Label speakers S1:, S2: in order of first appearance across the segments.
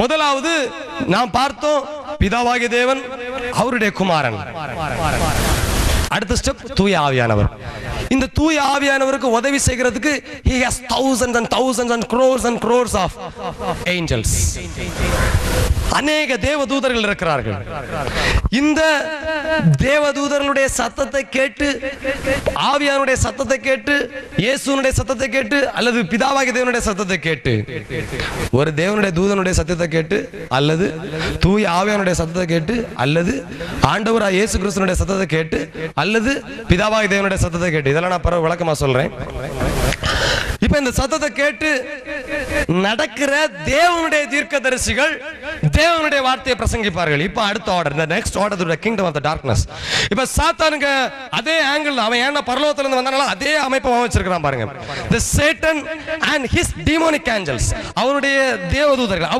S1: முதலாவது நாம் பார்த்தோம், பிதாவாகிய தேவன், அவருடைய குமாரன். அடுத்த ஸ்டெப் தூய ஆவியானவர். இந்த தூய ஆவியானவருக்கு உதவி செய்கிறதுக்கு he has thousands and thousands and crores of angels. அநேக தேவதூதர்கள் இருக்கிறார்கள். இந்த தேவதூதர்களுடைய சத்தத்தை கேட்டு, ஆவியானுடைய சத்தத்தை கேட்டு, இயேசுனுடைய சத்தத்தை கேட்டு, அல்லது பிதாவாகிய தேவனுடைய சத்தத்தை கேட்டு, ஒரு தேவனுடைய தூதனுடைய சத்தத்தை கேட்டு, அல்லது தூய ஆவியானுடைய சத்தத்தை கேட்டு, அல்லது ஆண்டவராகிய இயேசு கிறிஸ்துவினுடைய சத்தத்தை கேட்டு, அல்லது பிதாவாகிய தேவனுடைய சத்தத்தை கேட்டு, இதெல்லாம் நான் பிறகு விளக்கமா சொல்றேன். இப்ப இந்த சத்தத்தை கேட்டு நடக்கிற தேவனுடைய தீர்க்கதரிசிகள் தேவனுடைய வார்த்தையை பிரசங்கிப்பார்கள். இப்ப அடுத்த order, the next order to the kingdom of the darkness. இப்ப சாத்தானுக்கு அதே ஆங்கிள், அவன் ஏன்னா பரலோகத்துல இருந்து வந்தனால அதே அமைப்பை வச்சிருக்கான் பாருங்க. the Satan and his demonic angels, அவனுடைய தேவதூதர்கள்,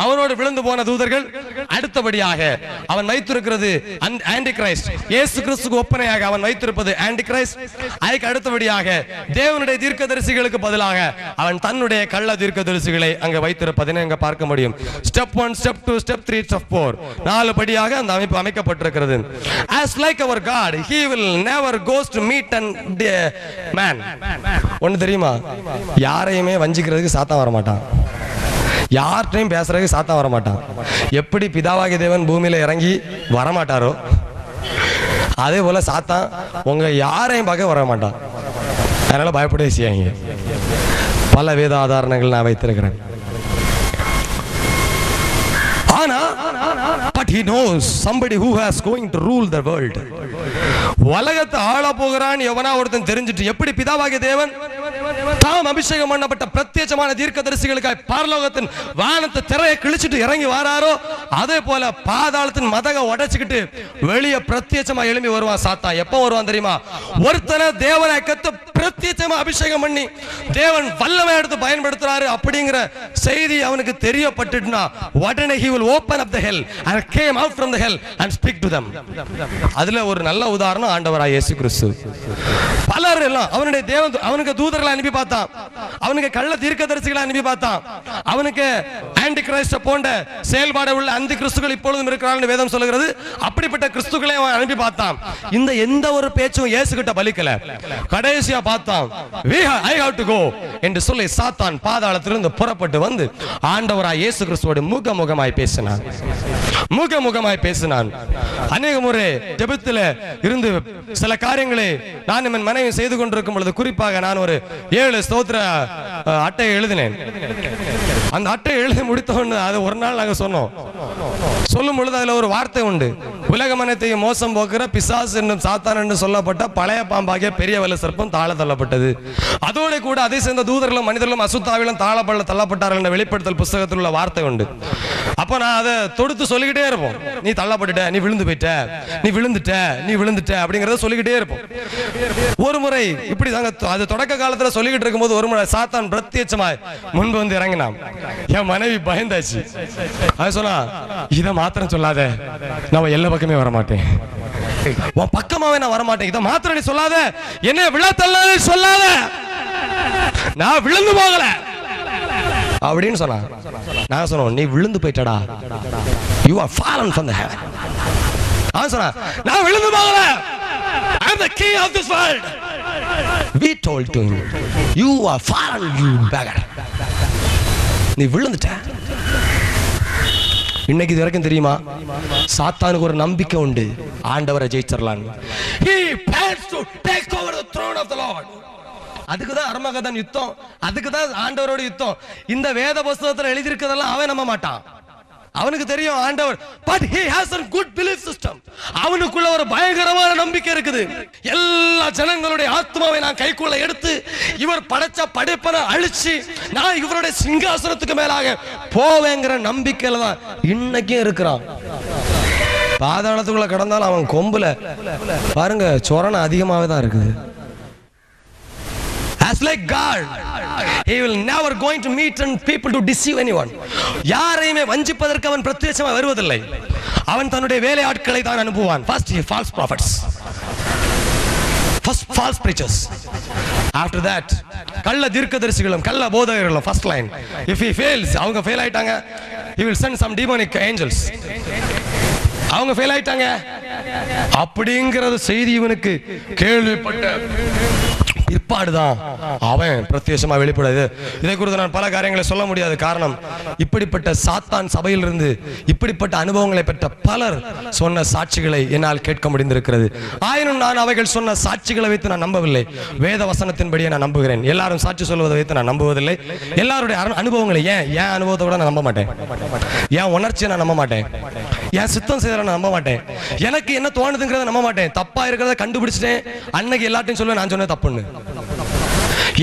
S1: அவனோடு விழுந்து போன தூதர்கள். அடுத்தபடியாக அவன் வைத்திருக்கிறது ஆன்டி கிரைஸ்ட், இயேசு கிறிஸ்துவுக்கு ஒப்பனையாக அவன் வைத்திருப்பது ஆன்டி கிரைஸ்ட். அதுக்கு அடுத்தபடியாக தேவனுடைய தீர்க்கதரிசிகளுக்கு பதிலாக அவன் தன்னுடைய கள்ள தீர்க்கதரிசிகளை அங்க வைத்திருப்பதை அங்க பார்க்க முடியும். ஸ்டெப் 1, ஸ்டெப் 2, ஸ்டெப் 3, ஸ்டெப் 4, 4 படியாக அந்த அமைப்பு அமைக்கப்பட்டிருக்கிறது. as like our God, he will never goes to meet and man. ஒன்னு தெரியுமா, யாரையுமே வஞ்சிக்கிறதுக்கு சாத்தான் வர மாட்டான், யார்கிட்டையும் பேசுறதுக்கு சாத்தான் வர மாட்டான். எப்படி பிதாவாகிய தேவன் பூமியில இறங்கி வரமாட்டாரோ அதே போல சாத்தான் உங்க யாரையும் பார்க்க வர மாட்டான். அதனால பயப்படவே செய்யாங்க. பல வேத ஆதாரங்கள் நான் வைத்திருக்கிறேன். ஆனா but he knows somebody who has going to rule the world. உலகத்தை ஆள போகிறான் எவனா ஒருத்தன் தெரிஞ்சிட்டு, எப்படி பிதாவாகிய தேவன் தாம் அபிஷேகம் பண்ணப்பட்ட பிரத்யேகமான தீர்க்கதரிசிகளுக்காய் பரலோகத்தின் வானத்தை திரையை கிழிச்சிட்டு இறங்கி வராரோ, அதே போல பாதாளத்தின் மதக உடைச்சுக்கிட்டு வெளியே பிரத்யேகமா எழும்பி வருவான் சாத்தான். எப்ப வருவான் தெரியுமா, ஒருத்தனை தேவனை கத்து பிரத்யேகமா அபிஷேகம் பண்ணி தேவன் வல்லமை எடுத்து பயன்படுத்துறாரு அப்படிங்கிற செய்தி அவனுக்கு தெரியப்பட்டுனா உடனே he will open up the hell and came out from the hell and speak to them. அதுல ஒரு நல்ல உதாரணம் ஆண்டவராகிய இயேசு கிறிஸ்து. பலர் எல்லாம் அவனுடைய தேவன் அவனுக்கு தூதர்களை அனுப்பி பார்த்தான், அவனுக்கு கள்ள தீர்க்கதரிசிகளை அனுப்பி பார்த்தான், அவனுக்கு ஆன்டி கிரைஸ்ட் போன்ற செயல்பாடு உள்ள அந்த கிறிஸ்துகள் இப்பொழுதும் இருக்கிறார்கள் வேதம் சொல்லுகிறது. அப்படிப்பட்ட கிறிஸ்துக்களை அவன் அனுப்பி பார்த்தான். இந்த எந்த ஒரு பேச்சும் இயேசு கிட்ட பலிக்கல. கடைசியா பார்த்தான், I have to go என்று சொல்லி சாத்தான் பாதாளத்திலிருந்து புறப்பட்டு வந்து ஆண்டவராகிய இயேசு கிறிஸ்துவோடு முகமுகமாய் பேசினான். முகமுகமாய் பேசினான். அநேக முறை ஜெபத்தில் இருந்து சில காரியங்களை நான் என் மனைவி செய்து கொண்டிருக்கும் பொழுது, குறிப்பாக நான் ஒரு 7 ஸ்தோத்திர அட்டையை எழுதினேன். அந்த அட்டையை எழுதி முடித்தோன்னு அது ஒரு நாள் நாங்கள் சொன்னோம். சொல்லும் பொழுது அதுல ஒரு வார்த்தை உண்டு, உலக மனத்தையும் மோசம் போக்குற பிசாசு என்னும் சாத்தான் என்று சொல்லப்பட்ட பழைய பாம்பாகிய பெரிய வல்ல சர்ப்பம் தாழ தள்ளப்பட்டது. அதோடு கூட அதை சேர்ந்த தூதர்களும் மனிதர்களும் அசுத்தாவிலும் தாழப்பள்ள தள்ளப்பட்டார்கள் என்ற வெளிப்படுத்தல் புஸ்தகத்தில் உள்ள வார்த்தை உண்டு. அப்ப நான் அதை தொடுத்து சொல்லிக்கிட்டே இருப்போம், நீ தள்ளப்பட்டுட்ட, நீ விழுந்து போயிட்ட, நீ விழுந்துட்ட, நீ விழுந்துட்ட அப்படிங்கறத சொல்லிக்கிட்டே இருப்போம். ஒரு முறை இப்படி அது தொடக்க காலத்துல சொல்லிக்கிட்டு இருக்கும்போது ஒரு முறை சாத்தான் பிரத்யட்சமாய் முன்பு வந்து இறங்கினான். என் மனைவி பயந்தாச்சு. அது சொன்னா, இதை மாத்திரம் சொல்லாத, நான் எல்லா பக்கமே வரமாட்டேன், உன் பக்கமாவே நான் வரமாட்டேன், இதை மாத்திரம் நீ சொல்லாத, என்ன விழத்தள்ள சொல்லாத, நான் விழுந்து போகல அப்படின்னு சொன்னா. நான் சொன்னோம், நீ விழுந்து போயிட்டடா, you are fallen from the heaven. அவன் சொன்னா, நான் விழுந்து போகல, I am the king of this world. We told to him, you are fallen, you beggar. நீ விழுந்துட்ட. இன்னைக்கு இது வரைக்கும் தெரியுமா, சாத்தானுக்கு ஒரு நம்பிக்கை உண்டு, ஆண்டவரை ஜெயிச்சிடலாம். He plans to take over the throne of the Lord. அதுக்குதான் அர்மகதன் யுத்தம், அதுக்குதான் ஆண்டவரோட யுத்தம். இந்த வேத புஸ்தகத்துல எழுதியிருக்கிறதெல்லாம் அவன் நம்ப மாட்டான். அவனுக்கு தெரியும் ஆண்டவர், but he has a good belief system. அவனுக்குள்ள ஒரு பயங்கரமான நம்பிக்கை இருக்குது. எல்லா ஜனங்களுடைய ஆத்மாவை நான் கைக்குள்ள எடுத்து இவர் படைச்ச படைப்பனை அழிச்சு நான் இவருடைய சிங்காசனத்துக்கு மேலாக போவேங்கிற நம்பிக்கையில தான் இன்னைக்கும் இருக்கிறான். பாதாளத்துக்குள்ள கடந்தாலும் அவன் கொம்புல பாருங்க சொரணை அதிகமாவே தான் இருக்குது. As like God, he will never going to meet and people to deceive anyone. யாரையுமே வஞ்சிப்பதற்கு அவன் பிரத்யட்சமாக வருவதில்லை. அவன் தன்னுடைய வேலையாட்களை தான் அனுப்புவான். First he false prophets, first false preachers, after that கள்ள தீர்க்கதரிசிகளும் கள்ள போதகர்களும் first line. If he fails, அவங்க ஃபெயில் ஆயிட்டாங்க, he will send some demonic angels. அவங்க ஃபெயில் ஆயிட்டாங்க அப்படிங்கறது செய்தி இவனுக்கு கேள்விப்பட்ட பிற்பாடுதான் அவன் பிரத்யேகமா வெளிப்படுது. இதை குறித்து நான் பல காரியங்களை சொல்ல முடியாது. காரணம், இப்படிப்பட்ட சாத்தான் சபையிலிருந்து இப்படிப்பட்ட அனுபவங்களை பெற்ற பலர் சொன்ன சாட்சிகளை என்னால் கேட்க முடிந்திருக்கிறது. ஆயினும் நான் அவைகள் சொன்ன சாட்சிகளை வைத்து நான் நம்பவில்லை, வேத வசனத்தின்படியே நான் நம்புகிறேன். எல்லாரும் சாட்சி சொல்வதை வைத்து நான் நம்புவதில்லை. எல்லாருடைய அனுபவங்களை ஏன் அனுபவத்தை கூட நான் நம்ப மாட்டேன், ஏன் உணர்ச்சியை நான் நம்ப மாட்டேன், ஏன் சித்தம் செய்யற நான் நம்ப மாட்டேன், எனக்கு என்ன தோணுதுங்கிறத நம்ப மாட்டேன். தப்பா இருக்கிறத கண்டுபிடிச்சிட்டேன் அன்னைக்கு எல்லாத்தையும் சொல்லுவேன் நான் சொன்னது தப்புன்னு.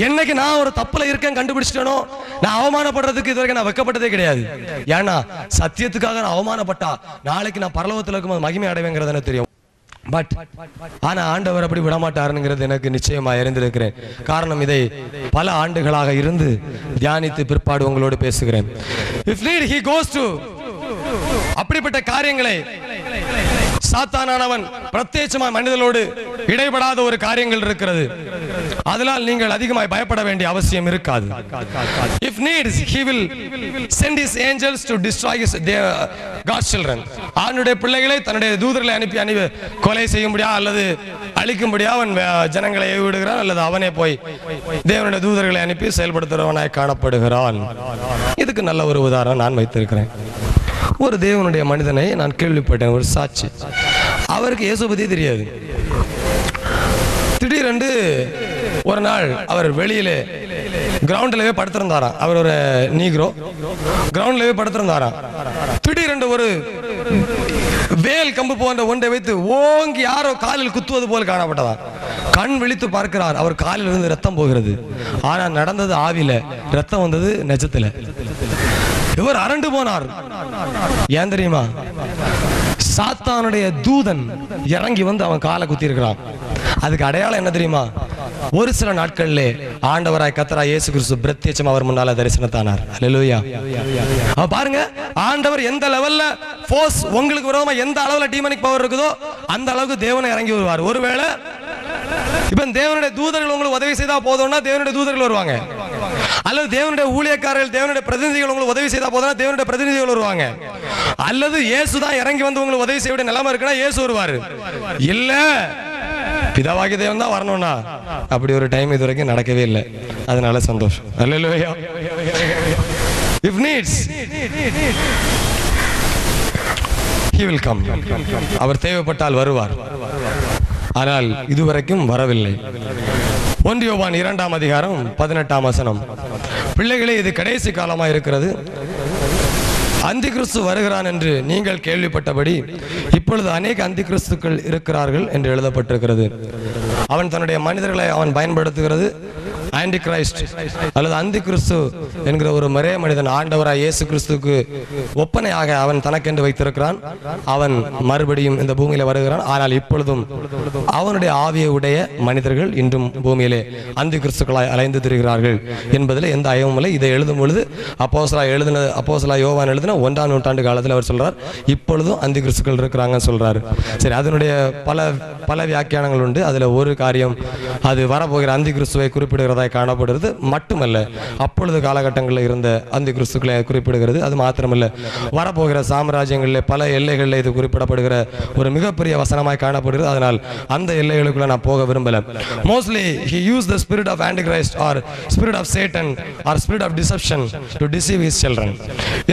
S1: என்னைக்கு நான் ஒரு தப்புல இருக்கேன் கண்டுபிடிச்சிட்டேனோ, நான் அவமானப்படுறதுக்கு இதுவரைக்கும் நான் வெட்கப்பட்டதே கிடையாது. ஏன்னா சத்தியத்துக்காக நான் அவமானப்பட்டா நாளைக்கு நான் பரலோகத்தில் இருக்கும்போது மகிமை அடைவேங்கிறது எனக்கு தெரியும். பட் ஆனா ஆண்டவர் அப்படி விடமாட்டாருங்கிறது எனக்கு நிச்சயமா அறிந்திருக்கிறேன். காரணம், இதை பல ஆண்டுகளாக இருந்து தியானித்து பிற்பாடு உங்களோடு பேசுகிறேன். If need, he goes to அப்படிப்பட்ட காரியங்களை சாத்தானானவன் பிரத்யேகமாக மனிதர்களோடு இடைபடாத ஒரு காரியங்கள் இருக்கிறது. அதனால் நீங்கள் அதிகமாக பயப்பட வேண்டிய அவசியம் இருக்காது. If needs, he will send his angels to destroy God's children. அவனுடைய பிள்ளைகளை தன்னுடைய தூதர்களை அனுப்பி கொலை செய்யும்படியா அல்லது அழிக்கும்படியா அவன் ஜனங்களை விடுகிறான், அல்லது அவனே போய் தேவனுடைய தூதர்களை அனுப்பி செயல்படுத்துகிறவனாய் காணப்படுகிறான். இதுக்கு நல்ல ஒரு உதாரணம் நான் வைத்திருக்கிறேன். ஒரு தேவனுடைய மனிதனை நான் கேள்விப்பட்டேன், ஒரு சாட்சி. அவருக்கு இயேசு பத்தி தெரியாது. திடீரென்று ஒரு நாள் அவர் வெளியிலே கிரவுண்ட்லவே படுத்திருந்தாராம். அவர் ஒரு நீக்ரோ, கிரவுண்ட்லவே படுத்திருந்தாராம். திடீரென்று ஒரு வேல் கம்பு போன்ற ஒன்றை வைத்து ஓங்கி யாரோ காலில் குத்துவது போல் காணப்பட்டதா. கண் விழித்து பார்க்கிறார், அவர் காலில் இருந்து ரத்தம் போகிறது. ஆனா நடந்தது ஆவில, ரத்தம் வந்தது நெஜத்துல. இவர் அரண்டு போனார். ஏன் தெரியுமா? சாத்தானுடைய தூதன் இறங்கி வந்து அவன் காலை குத்தி இருக்கிறான். அதுக்கு அடையாளம் என்ன தெரியுமா? ஒரு சில நாட்களிலே ஆண்டவராய் கர்த்தராய் இயேசு கிறிஸ்து பிரத்யட்சமா அவர் முன்னால தரிசனத்தானார். ஹல்லேலூயா. பாருங்க, ஆண்டவர் எந்த லெவல்ல ஃபோர்ஸ் உங்களுக்கு விரோதமா எந்த அளவுல டீமனிக் பவர் இருக்குதோ அந்த அளவுக்கு தேவனை இறங்கி வருவார். ஒருவேளை இப்ப தேவனுடைய தூதர்கள் உங்களுக்கு உதவி செய்தா போதும்னா தேவனுடைய தூதர்கள் வருவாங்க, அல்லது தேவனுடைய ஊழியக்காரர்கள் தேவனுடைய பிரதிநிதிகள் உங்களுக்கு உதவி செய்தா போதும்னா தேவனுடைய பிரதிநிதிகள் வருவாங்க, அல்லது இயேசு தான் இறங்கி வந்து உங்களுக்கு உதவி செய்ய வேண்டிய நிலைமை இருக்குன்னா இயேசு வருவாரு. இல்ல பிதாவாகிய தேவன் தான் வரணும்னா அப்படி ஒரு டைம் இது வரைக்கும் நடக்கவே இல்லை. அதனால சந்தோஷம். அல்லேலூயா. If needs, he will come. அவர் தேவைப்பட்டால் வருவார். ஆனால் இதுவரைக்கும் வரவில்லை. 1 யோவான் 2ஆம் அதிகாரம் 18ஆம் வசனம். பிள்ளைகளே, இது கடைசி காலமாக இருக்கிறது. அந்தி கிறிஸ்து வருகிறான் என்று நீங்கள் கேள்விப்பட்டபடி இப்பொழுது அநேக அந்தி கிறிஸ்துக்கள் இருக்கிறார்கள் என்று எழுதப்பட்டிருக்கிறது. அவன் தன்னுடைய மனிதர்களை அவன் பயன்படுத்துகிறது. ஆன்டி கிரைஸ்ட் அல்லது அந்தி கிறிஸ்து என்கிற ஒரு மரே மனிதன் ஆண்டவராய் இயேசு கிறிஸ்துக்கு ஒப்பனையாக அவன் தனக்கென்று வைத்திருக்கிறான். அவன் மறுபடியும் இந்த பூமியில வருகிறான். ஆனால் இப்பொழுதும் அவனுடைய ஆவியை உடைய மனிதர்கள் இன்றும் பூமியிலே அந்தி கிறிஸ்துக்களாய் அலைந்து திரிகிறார்கள் என்பதில் எந்த ஐயமும் இல்லை. இதை எழுதும் பொழுது அப்போஸ்தலனாகிய யோவான் எழுதின 1ஆம் நூற்றாண்டு காலத்தில் அவர் சொல்றார், இப்பொழுதும் அந்தி கிறிஸ்துக்கள் இருக்கிறாங்கன்னு சொல்றாரு. சரி, அதனுடைய பல வியாக்கியானங்கள் உண்டு. அதுல ஒரு காரியம், அது வரப்போகிற அந்தி கிறிஸ்துவை குறிப்பிடுகிறதா காணப்படுகிறது. மட்டுமல்ல, அப்பொழுது காலகட்டங்களில் இருந்த அந்தி கிறிஸ்துக்களை குறிப்பிடுகிறது. அது மாத்திரமல்ல, வரப்போகிற சாம்ராஜ்யங்களிலே பல எல்லைகளில் இது குறிப்பிடப்படுகிற ஒரு மிகப்பெரிய வசனமாய் காணப்படுகிறது. அதனால் அந்த எல்லைகளுக்குள்ள நான் போக விரும்பல. Mostly he used the spirit of antichrist or spirit of Satan or spirit of deception to deceive his children.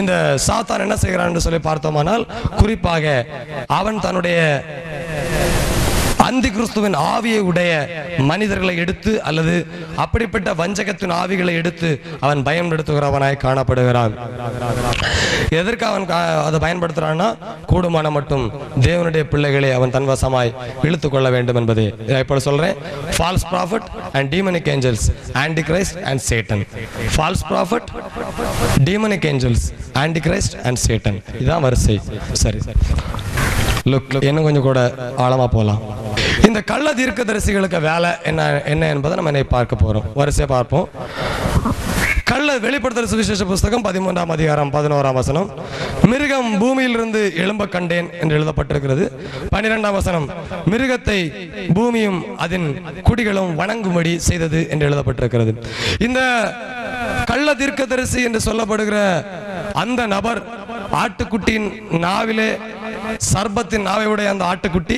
S1: இந்த சாத்தான் என்ன செய்கிறான் என்று சொல்லி பார்த்தோமானால், குறிப்பாக அவன் தன்னுடைய அந்தி கிறிஸ்துவின் ஆவியை உடைய மனிதர்களை எடுத்து அல்லது அப்படிப்பட்ட வஞ்சகத்தின் ஆவிகளை எடுத்து அவன் பயன்படுத்துகிறவனாய் காணப்படுகிறான். எதற்கு அவன் அதை பயன்படுத்துறான்னா, கூடுமான மட்டும் தேவனுடைய பிள்ளைகளை அவன் தன்வசமாய் இழுத்துக் கொள்ள வேண்டும் என்பதே. இப்போ சொல்றேன், false prophet and demonic angels, Antichrist and Satan. False prophet, demonic angels, Antichrist and Satan. இதுதான் வரிசை. சரி, இன்னும் கொஞ்சம் கூட ஆழமா போலாம். இந்த கள்ள தீர்க்கதரிசிகளுக்கு வேலை என்ன என்பதை நம்ம பார்க்க போறோம். வரிசையா பார்ப்போம். வெளிப்படுத்தல் சுவிசேஷ புஸ்தகம் 13ஆம் அதிகாரம் 11ஆம் வசனம், மிருகம் பூமியிலிருந்து எழும்ப கண்டேன் என்று எழுதப்பட்டிருக்கிறது. 12ஆம் வசனம், மிருகத்தை பூமியும் அதன் குடிகளும் வணங்கும்படி செய்தது என்று எழுதப்பட்டிருக்கிறது. இந்த கள்ள தீர்க்கதரிசி என்று சொல்லப்படுகிற அந்த நபர் ஆட்டுக்குட்டியின் நாவிலே சர்பத்தின் நாவை உடைய அந்த ஆட்டுக்குட்டி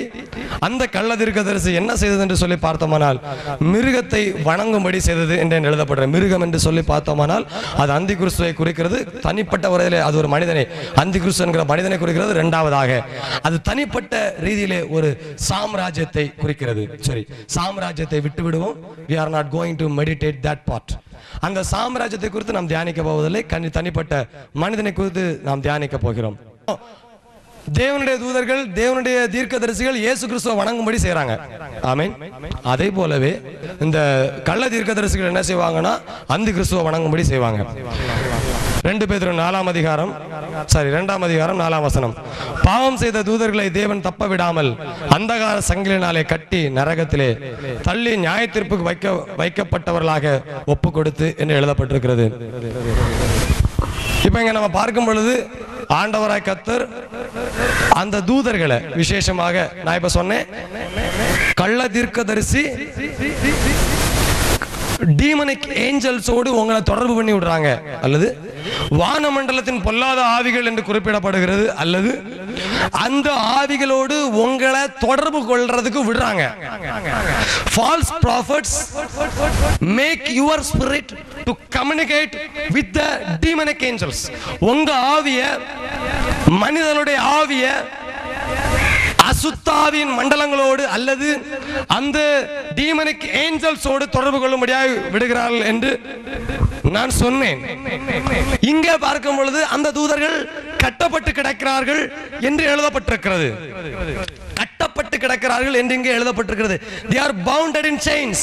S1: அந்த கள்ள தீர்க்கதரிசி என்ன செய்தது என்று சொல்லி பார்த்தோமானால் மிருகத்தை வணங்கும்படி செய்தது என்று எழுதப்படுற மிருகம் என்று சொல்லி பார்த்தோமானால் அது அந்தி கிறிஸ்துவை குறிக்கிறது. தனிப்பட்ட முறையிலே அது ஒரு மனிதனை, அந்தி கிறிஸ்து என்கிற மனிதனை குறிக்கிறது. இரண்டாவதாக அது தனிப்பட்ட ரீதியிலே ஒரு சாம்ராஜ்யத்தை குறிக்கிறது. சரி, சாம்ராஜ்யத்தை விட்டு விடுவோம். we are not going to meditate that part. அந்த சாம்ராஜ்யத்தை குறித்து நாம் தியானிக்க போவதில்லை. தனிப்பட்ட மனிதனை குறித்து நாம் தியானிக்க போகிறோம். தேவனுடைய தூதர்கள், தேவனுடைய தீர்க்கதரிசிகள் இயேசு கிறிஸ்துவை வணங்கும்படி செய்யறாங்க. ஆமென். அதே போலவே இந்த கள்ள தீர்க்கதரிசிகள் என்ன செய்வாங்கன்னா அந்தி கிறிஸ்துவை வணங்கும்படி செய்வாங்க. 2 பேதுரு 4ஆம் அதிகாரம் 4ஆம் வசனம், பாவம் செய்த தூதர்களை தேவன் தப்ப விடாமல் அந்தகார சங்கிலினாலே கட்டி நரகத்திலே தள்ளி நியாய தீர்ப்புக்கு வைக்கப்பட்டவர்களாக ஒப்பு கொடுத்து என்று எழுதப்பட்டிருக்கிறது. இப்ப இங்க நம்ம பார்க்கும் பொழுது ஆண்டவராய் கர்த்தர் அந்த தூதர்களை விசேஷமாக, நான் இப்ப சொன்னேன், கள்ள தீர்க்கதரிசி டீமனிக் ஏஞ்சல்ஸோடு உங்களை தொடர்பு பண்ணி விடுறாங்க, அல்லது வானமண்டலத்தின் பொல்லாத ஆவிகள் என்று குறிப்பிடப்படுகிறது, அல்லது அந்த ஆவிகளோடு உங்களை தொடர்பு கொள்றதுக்கு விடுறாங்க. False prophets make your spirit to communicate with the demonic angels. உங்க ஆவிய, மனிதனுடைய ஆவிய அசுத்தாவின் மண்டலங்களோடு அல்லது அந்த டீமனிக் ஏஞ்சல்ஸோடு தொடர்பு கொள்ளும்படியாக விடுகிறார்கள் என்று நான் சொன்னேன். இங்கே பார்க்கும் பொழுது அந்த தூதர்கள் கட்டப்பட்டு கிடக்கிறார்கள் என்று எழுதப்பட்டிருக்கிறது. கட்டப்பட்டு கிடக்கிறார்கள் என்று இங்கே எழுதப்பட்டிருக்கிறது. They are bounded in chains.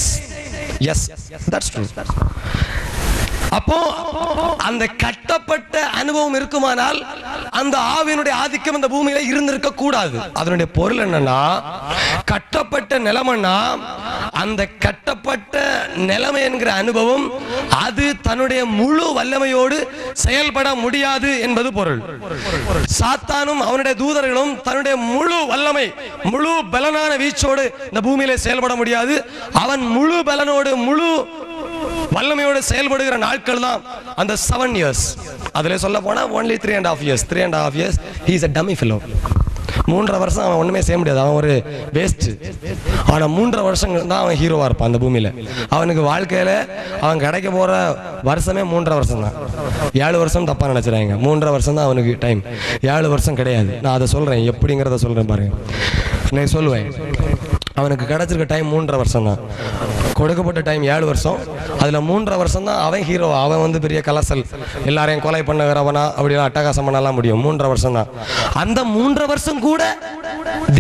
S1: Yes, that's true. அப்போ அந்த கட்டப்பட்ட அனுபவம் இருக்குமானால் அந்த ஆவியினுடைய ஆதிக்கம் இந்த பூமியில இருந்திருக்க கூடாது. அதனுடைய பொருள் என்னன்னா, கட்டப்பட்ட நிலைமைன்னா அந்த கட்டப்பட்ட நிலைமை என்கிற அனுபவம் அது தன்னுடைய முழு வல்லமையோடு செயல்பட முடியாது என்பது பொருள். சாத்தானும் அவனுடைய தூதர்களும் தன்னுடைய முழு வல்லமை, முழு பலனான வீச்சோடு இந்த பூமியில செயல்பட முடியாது. அவன் முழு பலனோடு முழு வல்லமையோடு செயல்படுகிற நாட்கள் தான் அந்த 7 years. அதுல சொல்ல போனா only 3.5 years he is a dummy fellow. 3.5 வருஷம் அவன் ஒண்ணுமே செய்ய முடியாது, அவன் ஒரு வேஸ்ட். ஆனா 3.5 வருஷம் தான் அவன் ஹீரோவா இருப்பான் அந்த பூமியில. அவனுக்கு வாழ்க்கையில அவன் கிடைக்க போற வருஷமே 3.5 வருஷம் தான். 7 வருஷம் தப்பா நினைச்சிடாங்க. 3.5 வருஷம் தான் அவனுக்கு டைம், 7 வருஷம் கிடையாது. நான் அதை சொல்றேன், எப்படிங்கிறத சொல்றேன் பாருங்க. நான் சொல்லுவேன், அவனுக்கு கிடைச்சிருக்க டைம் 3.5 வருஷம் தான். கொடுக்கப்பட்ட டைம் 7 வருஷம். அதுல 3.5 வருஷம் தான் அவன் ஹீரோ. அவன் வந்து பெரிய கலசல், எல்லாரையும் கொலை பண்ணுகிறவனா அப்படிலாம் அட்டகாசம் பண்ணலாம் முடியும். 3.5 வருஷம் தான். அந்த 3.5 வருஷம் கூட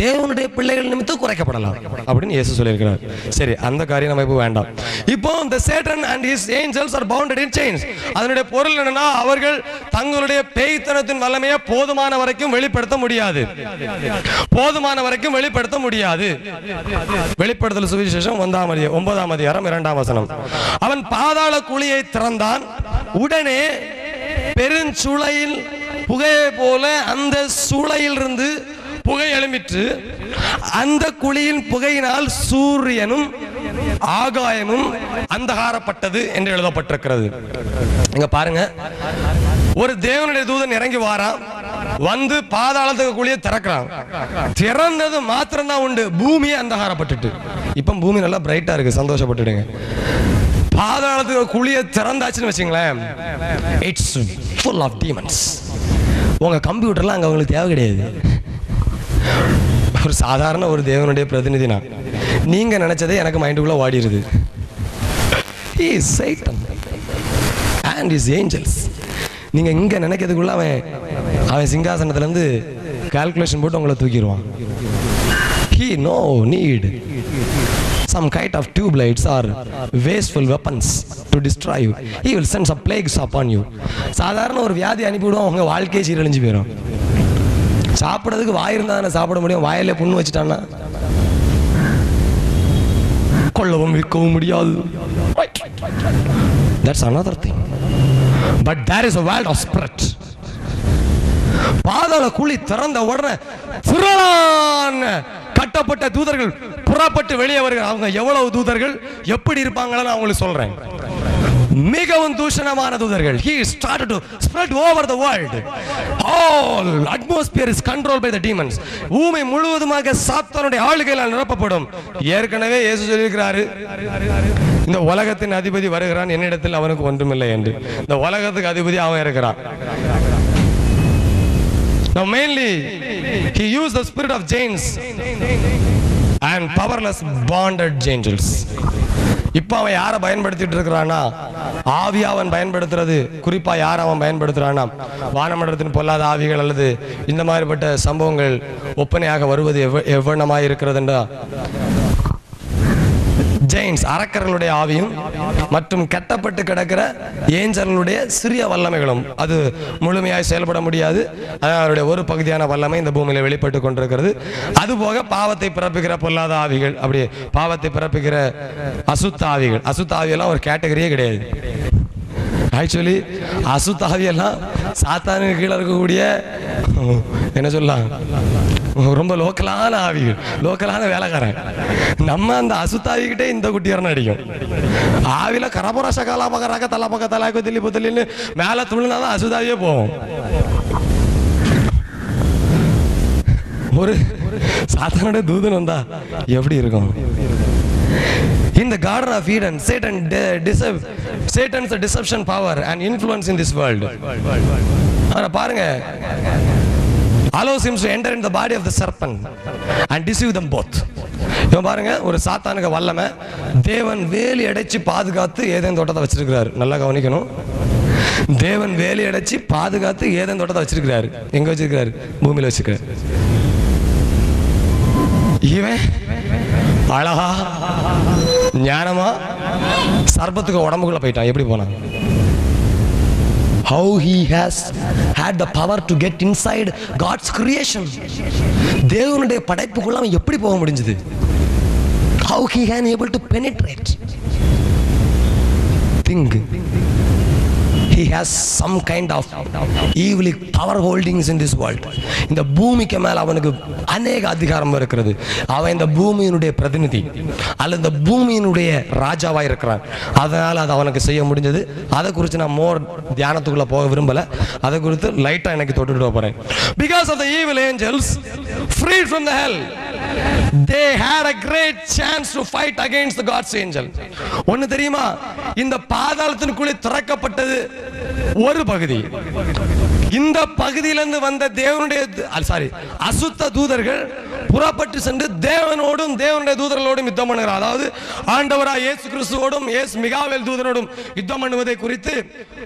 S1: தேவனுடைய பிள்ளைகள் நிமித்தம் குறைக்கப்படலாம் அப்படின்னு இயேசு சொல்லியிருக்கிறார். சரி, அந்த காரியம் நம்ம இப்போ வேண்டாம். இப்போ the Satan and his angels are bounded in chains. அதனுடைய பொருள் என்னன்னா, அவர்கள் தங்களுடைய பேய்த்தனத்தின் வல்லமையை போதுமான வரைக்கும் வெளிப்படுத்த முடியாது. வெளிப்படுத்தல் சுவிசேஷம் 9ஆம் அதிகாரம் 2ஆம் வசனம், அவன் பாதாள குழியை திறந்தான், உடனே பெருஞ்சுளையில் புகையை போல அந்த சூளையில் இருந்து புகை எழும்பிற்று. அந்த குழியின் புகையினால் சூரியனும் ஆகாயமும் அந்தகாரப்பட்டது என்று எழுதப்பட்டிருக்கிறது. இங்க பாருங்க, ஒரு தேவனுடைய தூதன் இறங்கி வாரான், வந்து பாதாளத்துக்கு குழியை திறக்கிறான். திறந்தது மாத்திரம் தான் உண்டு, பூமியை அந்தகாரப்பட்டுட்டு. இப்ப பூமி நல்லா பிரைட்டா இருக்கு, சந்தோஷப்பட்டுடுங்க. பாதாளத்துக்கு குழியை திறந்தாச்சுன்னு வச்சுங்களேன், இட்ஸ் ஃபுல் ஆஃப் டீமன்ஸ். உங்க கம்ப்யூட்டர்லாம் அங்க உங்களுக்கு தேவை கிடையாது. ஒரு சாதாரண ஒரு தேவனுடைய பிரதிநிதினா நீங்க நினைச்சதே எனக்கு மைண்டுக்குள்ள ஓடிடுது. He is Satan and his angels. நீங்க இங்க நினைக்கிறதுக்குள்ள அவன் சிங்காசனத்துல இருந்து கால்குலேஷன் போட்டு உங்களை தூக்கிடுவான். He no need some kind of tube lights or wasteful weapons to destroy you. He will send some plagues upon you. சாதாரண ஒரு வியாதி அனுப்பிவிடுவோம், உங்க வாழ்க்கையை சீரழிஞ்சு போயிடும். சாப்பிட்றதுக்கு வாய் இருந்தா தானே சாப்பிட முடியும். வாயில புண்ணு வச்சுட்டான்னா கொள்ளவும் விற்கவும் முடியாது. That's another thing. But there is a world of spirit. பாதாள குழி திறந்த உடனே திரளான கட்டப்பட்ட தூதர்கள் புறப்பட்டு வெளியே வருகிறார். அவங்க எவ்வளவு தூதர்கள், எப்படி இருப்பாங்கன்னு அவங்களுக்கு சொல்றேன். மிகவும் தூஷணமான தூதர்கள். He started to spread over the world. All atmosphere is controlled by the demons. பூமி முழுவதுமாக சாத்தானுடைய ஆளுகையால் நிரப்பப்படும். ஏற்கனவே இயேசு சொல்லியிருக்கிறாரு, இந்த உலகத்தின் அதிபதி வருகிறான், என்னிடத்தில் அவனுக்கு ஒன்றுமில்லை என்று. இந்த உலகத்துக்கு அதிபதி அவன் இருக்கிறான். Now mainly he used the spirit of giants and powerless bonded angels. இப்போ அவன் யாரை பயன்படுத்திட்டு இருக்கிறானா, ஆவி அவன் பயன்படுத்துறது. குறிப்பா யார் அவன் பயன்படுத்துறானா, வானமண்டலத்தின் பொல்லாத ஆவிகள் அல்லது இந்த மாதிரிப்பட்ட சம்பவங்கள் ஒப்பனையாக வருவது எவ்வளமாய் இருக்கிறதுன்றா, ஜெயின்ஸ் அரக்கர்களுடைய ஆவியும் மற்றும் கட்டப்பட்டு கிடக்கிற ஏஞ்சல்களுடைய சிறிய வல்லமைகளும் அது முழுமையாய் செயல்பட முடியாது. அவருடைய ஒரு பகுதியான வல்லமை இந்த பூமியில வெளிப்பட்டு கொண்டிருக்கிறது. அதுபோக பாவத்தை பிறப்பிக்கிற பொல்லாத ஆவிகள், அப்படி பாவத்தை பிறப்பிக்கிற அசுத்த ஆவிகள். அசுத்த ஆவியெல்லாம் ஒரு கேட்டகரியே கிடையாது. ஆக்சுவலி அசுத்தாவியெல்லாம் சாத்தானுக்கு கீழே இருக்கக்கூடிய என்ன சொல்லலாம், ரொம்ப லோக்கலான ஆவிகள், லோக்கலான வேலைக்காரன். நம்ம அந்த அசுத்தாவிக்கிட்டே இந்த குட்டியாரன் அடிக்கும். ஆவில கரபுரச கலாபகராக தலாபக தலாக்கு தில்லி புத்தலின்னு மேலே துள்ளினாதான் அசுத்தாவியே போவோம். ஒரு சாத்தானுடைய தூதன் வந்தா எப்படி இருக்கும்? In the Garden of Eden, Satan's deception power and influence in this world. பாருங்க, allows him to enter into the body of the serpent and deceive them both. இவன் பாருங்க, ஒரு சாத்தானுக்கு வல்லமை தேவன் வேலி அடைச்சு பாதுகாத்து ஏதேன் தோட்டத்தை வச்சிருக்கிறாரு. நல்லா கவனிக்கணும், தேவன் வேலி அடைச்சு பாதுகாத்து ஏதேன் தோட்டத்தை வச்சிருக்கிறாரு. எங்க வச்சிருக்கிறாரு? பூமியில வச்சிருக்கிறாரு. இவன் அழகா ஞானமா சர்பத்துக்கு உடம்புக்குள்ள போயிட்டான். எப்படி போனான்? How he has had the power to get inside God's creation. தேவனுடைய படைப்புக்குள்ள அவன் எப்படி போக முடிஞ்சது? How he can able to penetrate? Think. He has some kind of evil power holdings in this world. இந்த பூமிக்கு மேல அவனுக்கு அநேக அதிகாரம் இருக்கிறது. அவன் இந்த பூமியினுடைய பிரதிநிதி அல்ல இந்த பூமியினுடைய ராஜாவா இருக்கிறான். அதனால அது அவனுக்கு செய்ய முடிஞ்சது. அதை குறித்து நான் மோர் தியானத்துக்குள்ள போக விரும்பல. அதை குறித்து லைட்டா எனக்கு தொட்டுட்டு போறேன். Because of the evil angels freed from the hell, they had a great chance to fight against the God's angel. ஒன்னு தெரியுமா, இந்த பாதாளத்தினுக்குள்ளே திறக்கப்பட்டது ஒரு பகுதி. இந்த பகுதியிலிருந்து வந்த தேவனுடைய அசுத்த தூதர்கள் புறப்பட்டு சென்று தேவனோடும் தேவனுடைய தூதர்களோடும் யுத்தம் பண்ணுகிறார். அதாவது ஆண்டவராய் இயேசு கிறிஸ்துவோடும் மிகாவேல் தூதனோடும் யுத்தம் பண்ணுவதை குறித்து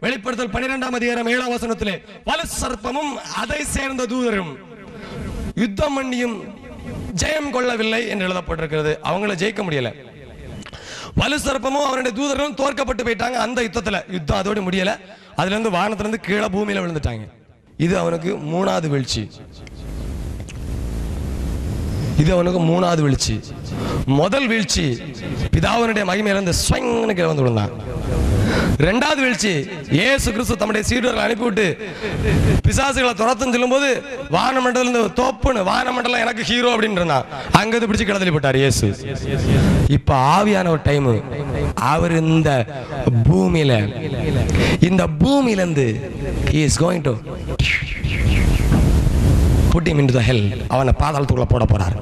S1: வெளிப்படுத்தல் 12ஆம் அதிகாரம் 7ஆம் வசனத்திலே வலு சர்ப்பமும் அதை சேர்ந்த தூதரும் யுத்தம் பண்ணியும் ஜெயம் கொள்ளவில்லை என்று எழுதப்பட்டிருக்கிறது. அவங்கள ஜெயிக்க முடியல. வலு சர்ப்பமும் அவருடைய தூதர்களும் தோற்கப்பட்டு போயிட்டாங்க. அந்த யுத்தம் அதோடு முடியல. அதுல இருந்து வானத்திலிருந்து கீழே பூமியில விழுந்துட்டாங்க. இது அவனுக்கு மூணாவது வீழ்ச்சி. இது அவனுக்கு மூணாவது வீழ்ச்சி. முதல் வீழ்ச்சி பிதாவினுடைய மகிமையிலிருந்து ஸ்வங்னு கீழே வந்து விழுந்தான். இரண்டாவது வீழ்ச்சி, இயேசு கிறிஸ்து தம்முடைய சீடர்களை அனுப்பிவிட்டு பிசாசுகளை துரத்துன்னு சொல்லும்போது வானமண்டலம் தோப்புன்னு, வானமண்டலம் எனக்கு ஹீரோ அப்படின்னு இருந்தான். அங்கிருந்து பிடிச்சு கிளதலி போட்டார் இயேசு. இப்ப ஆவியான ஒரு டைம் அவர் இந்த பூமியிலிருந்து he is going to put him into the hell. அவனை பாதாளத்துக்குள்ள போட போறார்.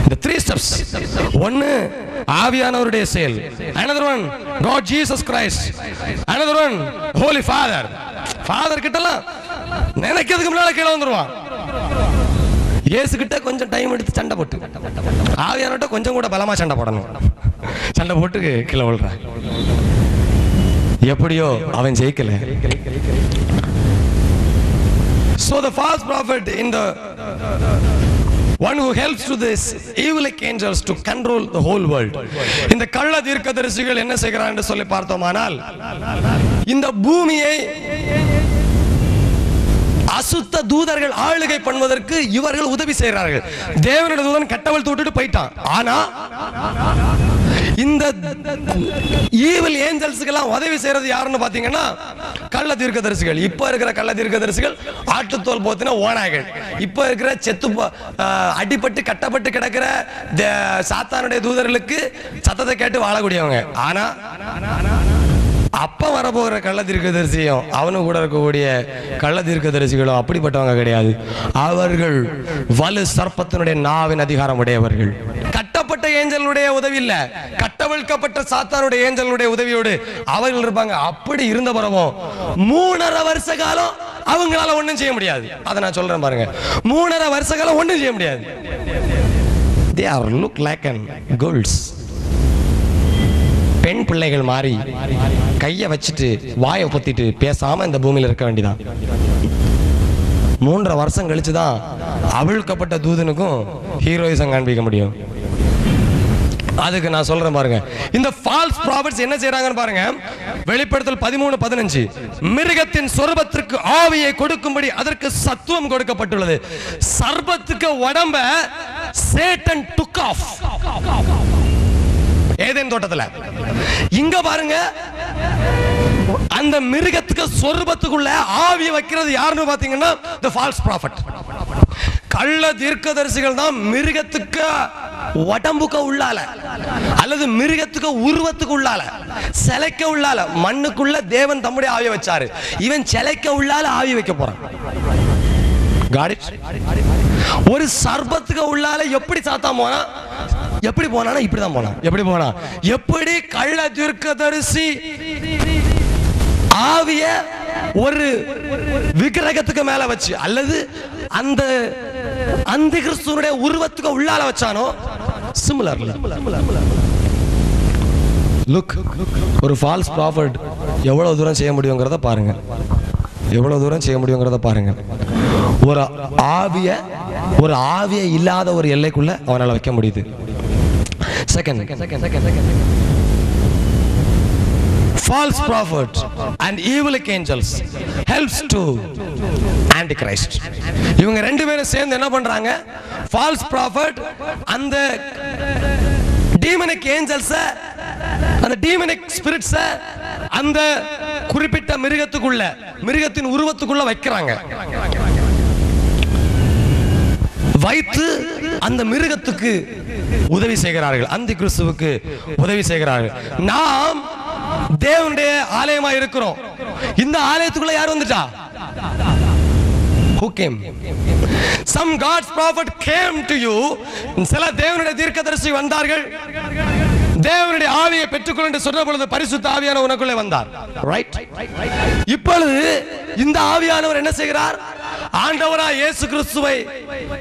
S1: இந்த 3 steps. ஒன்னு ஆவியானவருடைய செயல், another one God Jesus Christ, another one Holy Father. Father கிட்டலாம் நினைக்கிறதுக்கு முன்னால கீழே வந்துருவான். இயேசு கிட்ட கொஞ்சம் டைம் எடுத்து சண்டை போட்டு, ஆவியானவர்கிட்ட கொஞ்சம் கூட பலமா சண்டை போடணும். சண்டை போட்டு கீழே விழுறான். எப்படியோ அவன் ஜெயிக்கல. So the false prophet in the one who helps to this evil angels to control the whole world. இந்த கள்ள தீர்க்கதரிசிகள் என்ன செய்கிறார்கள் என்று சொல்லி பார்த்தோமானால், இந்த பூமியை அசுத்த தூதர்கள் ஆளுகை பண்ணுவதற்கு இவர்கள் உதவி செய்கிறார்கள். தேவனுடைய தூதன் கட்டவள் தூட்டுட்டு போயிட்டான். ஆனா இந்த ஈவில் ஏஞ்சல்ஸ்க்கெல்லாம் உதவி செய்யறது யாருன்னு பாத்தீங்கன்னா கள்ள தீர்க்கதரிசிகள். இப்ப இருக்கிற கள்ள தீர்க்கதரிசிகள் ஆட்டுத்தோல் போத்தின ஓநாய்கள். இப்ப இருக்கிற அடிபட்டு கட்டப்பட்டு கிடக்கிற சாத்தானுடைய தூதர்களுக்கு சத்தத்தை கேட்டு வாழக்கூடியவங்க. ஆனா அப்ப வரப்போகிற கள்ள தீர்க்கதரிசியும் அவனு கூட இருக்கக்கூடிய கள்ள தீர்க்கதரிசிகளும் அப்படிப்பட்டவங்க கிடையாது. அவர்கள் வலு சர்ப்பத்தினுடைய நாவின் அதிகாரம் உடையவர்கள். கட்டப்பட்ட ஏஞ்சலுடைய உதவி இல்ல, கட்டவிழ்க்கப்பட்ட சாத்தானுடைய ஏஞ்சலுடைய உதவியோடு அவர்கள் இருப்பாங்க. அப்படி இருந்த பிறகும் 3.5 வருஷ காலம் அவங்களால ஒண்ணும் செய்ய முடியாது. அதை நான் சொல்றேன் பாருங்க, 3.5 வருஷ காலம் ஒண்ணும் செய்ய முடியாது. They are look like an girls. பெண் பிள்ளைகள் மாறி கையை வச்சுட்டு வாயை பொத்திட்டு பேசாம இந்த பூமியில் இருக்க வேண்டியதான். 3.5 வருஷம் கழிச்சுதான் அவிழ்க்கப்பட்ட தூதனுக்கும் ஹீரோயிசம் காண்பிக்க முடியும். அதுக்கு நான் சொல்றேன் பாருங்க, இந்த ஃபால்ஸ் ப்ராஃபட்ஸ் என்ன செய்றாங்கன்னு பாருங்க. வெளிப்படுத்தல் 13:15 மிருகத்தின் சொரூபத்திற்கு ஆவியை கொடுக்கும்படி அதற்கு சத்துவம் கொடுக்கப்பட்டுள்ளது. சர்பத்துக்கு உடம்ப சேட்டன் took off. ஏதேன் தோட்டத்துல. இங்க பாருங்க, அந்த மிருகத்துக்கு சொரூபத்துக்குள்ள ஆவியை வைக்கிறது யாருன்னு பாத்தீங்கன்னா the false prophet. கள்ள தீர்க்கதரிசிகள் தான் மிருகத்துக்கு உடம்புக்கு உள்ளால அல்லது மிருகத்துக்கு உருவத்துக்கு உள்ளால சிலைக்க உள்ளால மண்ணுக்குள்ள தேவன் தம்முடைய ஆவியை வச்சாரு. இவன் சிலைக்க உள்ளால ஆவி வைக்க போறான். ஒரு சர்பத்துக்கு உள்ளால எப்படி சாத்தா போனா, எப்படி போனா இப்படிதான் போனா. எப்படி போனா, எப்படி கள்ள தீர்க்கதரிசி ஆவிய ஒரு விக்கிரகத்துக்கு மேல வச்சு அல்லது அந்த அந்த கிறிஸ்துவனுடைய உருவத்துக்கு உள்ளால வச்சானோ சிமிலர்லி. லுக், ஒரு ஃபால்ஸ் ப்ராஃபட் எவ்வளவு தூரம் செய்ய முடியுங்கிறத பாருங்க. எவ்வளவு தூரம் செய்ய முடியுங்கிறத பாருங்க. ஒரு ஆவிய இல்லாத ஒரு எல்லைக்குள்ள அவனால வைக்க முடியுது. False prophet and evil angels helps to Antichrist. இவங்க ரெண்டு பேரும் சேர்ந்து என்ன பண்றாங்க? False prophet அந்த demonic angels, அந்த demonic spirits அந்த குறிப்பிட்ட மிருகத்துக்குள்ள, மிருகத்தின் உருவத்துக்குள்ள வைக்கிறாங்க. வைத்து அந்த மிருகத்துக்கு உதவி செய்கிறார்கள், அந்த கிறிஸ்துவுக்கு உதவி செய்கிறார்கள். நாம் தேவனுடைய ஆலயமா இருக்கிறோம். இந்த ஆலயத்துக்குள்ள யார் வந்துட்டா? Who came? Some God's prophet came to you. சில தேவனுடைய தீர்க்கதரிசி வந்தார்கள். தேவனுடைய ஆவியை பெற்றுக்கொள் என்று சொன்ன பொழுது பரிசுத்த ஆவியானவர் உனக்குள்ளே வந்தார். ரைட்? இப்பொழுது இந்த ஆவியானவர் என்ன செய்கிறார்? ஆண்டவராய் இயேசு கிறிஸ்துவை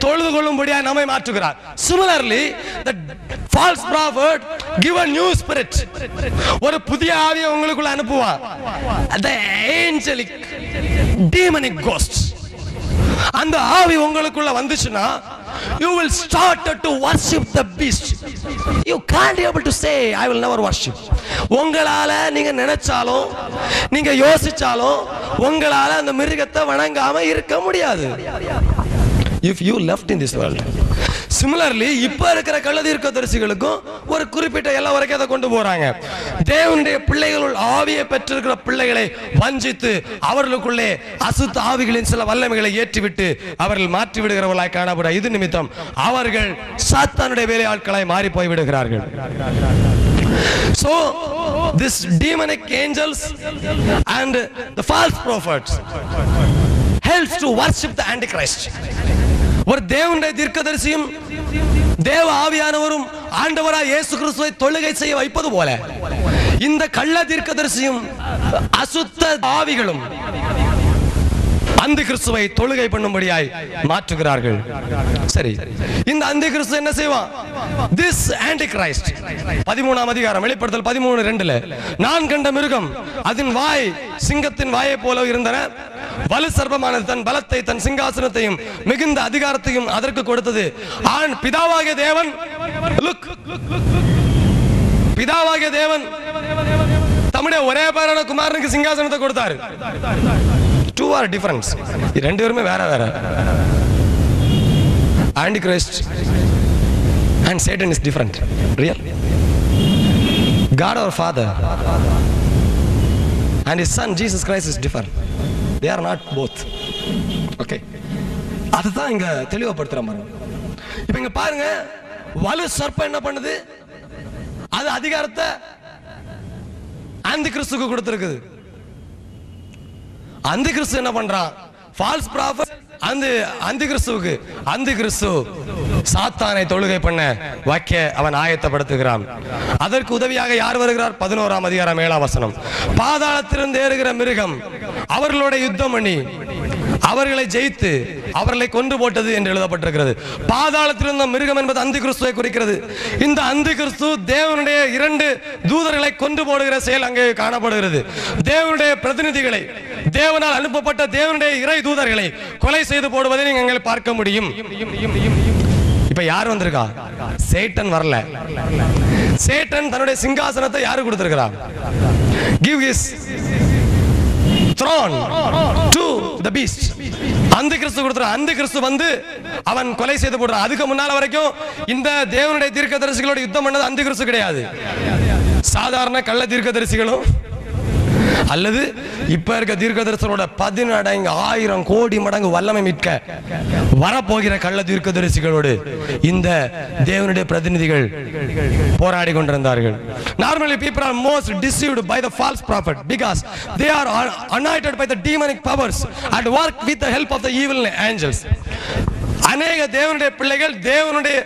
S1: தொழுது கொள்ளும்படியாக நம்மை மாற்றுகிறார். Similarly, the false prophet give a new spirit. ஒரு புதிய ஆவியை உங்களுக்குள்ள அனுப்புவார். The angelic demonic ghosts. அந்த ஆவி உங்களுக்குள்ள வந்துச்சுன்னா you will start to worship the beast. You can't be able to say I will never worship. உங்களால நீங்க நினைச்சாலும் நீங்க யோசிச்சாலும் உங்களால அந்த மிருகத்தை வணங்காம இருக்க முடியாது. If you left in this world. Similarly, இப்ப இருக்கிற கள்ள தீர்க்கதரிசிகளுக்கும் ஒரு குறிப்பிட்ட எல்லை வரைக்கும் அதை கொண்டு போறாங்க. தேவனுடைய பிள்ளைகளுள் ஆவியை பெற்றிருக்கிற பிள்ளைகளை வஞ்சித்து அவர்களுக்குள்ளே அசுத்த ஆவிகளின் சில வல்லமைகளை ஏற்றிவிட்டு அவர்கள் மாற்றி விடுகிறவர்களாய் காணப்பட இது நிமித்தம் அவர்கள் சாத்தானுடைய வேலையாட்களாய் மாறி போய் விடுகிறார்கள். So this demonic angels and the false prophets helps to worship the Antichrist. ஒரு தேவனுடைய தீர்க்கதரிசியும் தேவ ஆவியானவரும் ஆண்டவராய் இயேசு கிறிஸ்துவை தொழுகை செய்ய வைப்பது போல இந்த கள்ள தீர்க்கதரிசியும் அசுத்த ஆவிகளும் அந்த கிறிஸ்துவை தொழுகை பண்ணும்படியாய் மாற்றுகிறார்கள். சரி, இந்த அந்த கிறிஸ்து என்ன செய்வான்? This Antichrist 13ஆம் அதிகாரம் வெளிப்படுத்தல் 13:2 நான் கண்ட மிருகம் அதன் வாய் சிங்கத்தின் வாயை போல இருந்தன. வலு சர்ப்பமானது தன் பலத்தை தன் சிங்காசனத்தையும் மிகுந்த அதிகாரத்தையும் அதற்கு கொடுத்தது. பிதாவாகிய தேவன், பிதாவாகிய தேவன் தம்முடைய ஒரே பேரான குமாரனுக்கு சிங்காசனத்தை கொடுத்தாரு. Two are different. ரெண்டு பேருமே வேற வேற. Antichrist and Satan is different. Real? God our Father and His Son Jesus Christ is different. They are not both. Okay. அதுதான் இங்க தெளிவுபடுத்துற மாதிரி. இப்ப இங்க பாருங்க, வலு சர்ப்பம் என்ன பண்ணுது? அது அதிகாரத்தை அந்தி கிறிஸ்துக்கு கொடுத்திருக்குது. அந்தி கிறிஸ்து என்ன பண்றான்? ஃபால்ஸ் ப்ராஃபட் அந்தி கிறிஸ்துவுக்கு, அந்தி கிறிஸ்து சாத்தானை தொழுகை பண்ண வைக்க அவன் ஆயத்தப்படுத்துகிறான். அதற்கு உதவியாக யார் வருகிறார்? 11ஆம் அதிகாரம் 7ஆம் வசனம். பாதாளத்திலிருந்து ஏறுகிற மிருகம் அவர்களோட யுத்தம் பண்ணி அவர்களை ஜெயித்து அவர்களை கொன்று போட்டது என்று எழுதப்பட்டிருக்கிறது. பாதாளத்தில் இருந்த மிருகம் என்பது அந்தி கிறிஸ்துவை குறிக்கிறது. இந்த அந்தி கிறிஸ்து தேவனுடைய 2 தூதர்களை கொன்று போடுகிற செயல் அங்கே காணப்படுகிறது. தேவனுடைய பிரதிநிதிகளை, தேவனால் அனுப்பப்பட்ட தேவனுடைய இறை தூதர்களை கொலை செய்து போடுவதை நீங்கள் பார்க்க முடியும். இப்ப யார் வந்திருக்கா? சேட்டன் வரல. சேட்டன் தன்னுடைய சிங்காசனத்தை யாரு கொடுத்திருக்கிறார்? Give his throne to the beast. அந்த கிறிஸ்து கொடுத்தார். அந்த கிறிஸ்து வந்து அவன் கொலை செய்து போடுறான். அதுக்கு முன்னால வரைக்கும் இந்த தேவனுடைய தீர்க்கதரிசிகளோட யுத்தம் பண்ணது அந்த கிறிஸ்து கிடையாது. சாதாரண கள்ள தீர்க்கதரிசிகளும் அல்லது இப்ப இருக்க தீர்க்கதரிசிகளோட 10,000 கோடி மடங்கு வல்லமை மிக்க வரப்போகிற கள்ள தீர்க்கதரிசிகளோடு இந்த தேவனுடைய பிரதிநிதிகள் போராடி கொண்டிருந்தார்கள். Normally people are most deceived by the false prophet because they are anointed by the demonic powers and work with the help of the evil angels. அநேக தேவனுடைய பிள்ளைகள் தேவனுடைய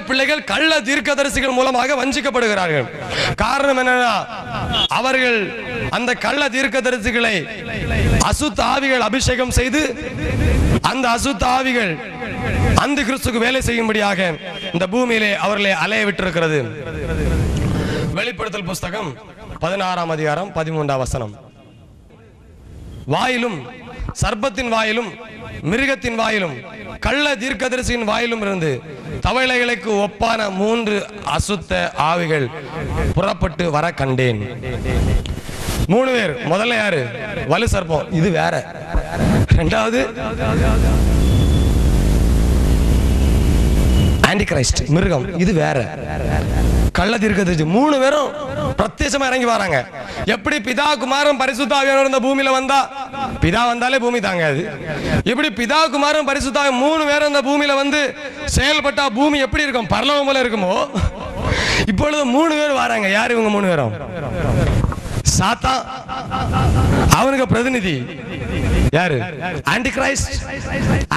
S1: பிள்ளைகள் கள்ள தீர்க்கதரிசிகள் மூலமாக வஞ்சிக்கப்படுகிறார்கள். காரணம் என்னன்னா, அவர்கள் அந்த கள்ள தீர்க்கதரிசிகளை அசுத்த ஆவிகள் அபிஷேகம் செய்து அந்த அசுத்த ஆவிகள் அந்த கிறிஸ்துக்கு வேலை செய்யும்படியாக இந்த பூமியிலே அவர்களை அலைய விட்டிருக்கிறது. வெளிப்படுத்தல் புஸ்தகம் 16ஆம் அதிகாரம் 13ஆம் வசனம். வாயிலும் சர்ப்பத்தின் வாயிலும் மிருகத்தின் வாயிலும் கள்ள தீர்க்கதரிசியின் வாயிலும் இருந்து தவளைகளுக்கு ஒப்பான 3 அசுத்த ஆவிகள் புறப்பட்டு வர கண்டேன். 3 பேர். முதல்ல யாரு? வலு சர்ப்பம், இது வேற. இரண்டாவது ஆன்டி கிரைஸ்ட் மிருகம், இது வேற. கள்ள தீர்க்கதரிசி 3 பேரும் பிரத்யட்சமா இறங்கி வராங்க. எப்படி பிதா குமாரன் பரிசுத்த ஆவியானவர் இந்த பூமியில வந்தா, பிதா வந்தாலே பூமி தாங்காது. எப்படி பிதா குமாரன் பரிசுத்த ஆவி 3 பேரும் இந்த பூமியில வந்து செயல்பட்டா பூமி எப்படி இருக்கும்? பரலோகம் போல இருக்குமோ? இப்பொழுது 3 பேர் வராங்க. யார் இவங்க 3 பேரும்? சாத்தான், அவனுக்கு பிரதிநிதி யாரு? Anti Christ.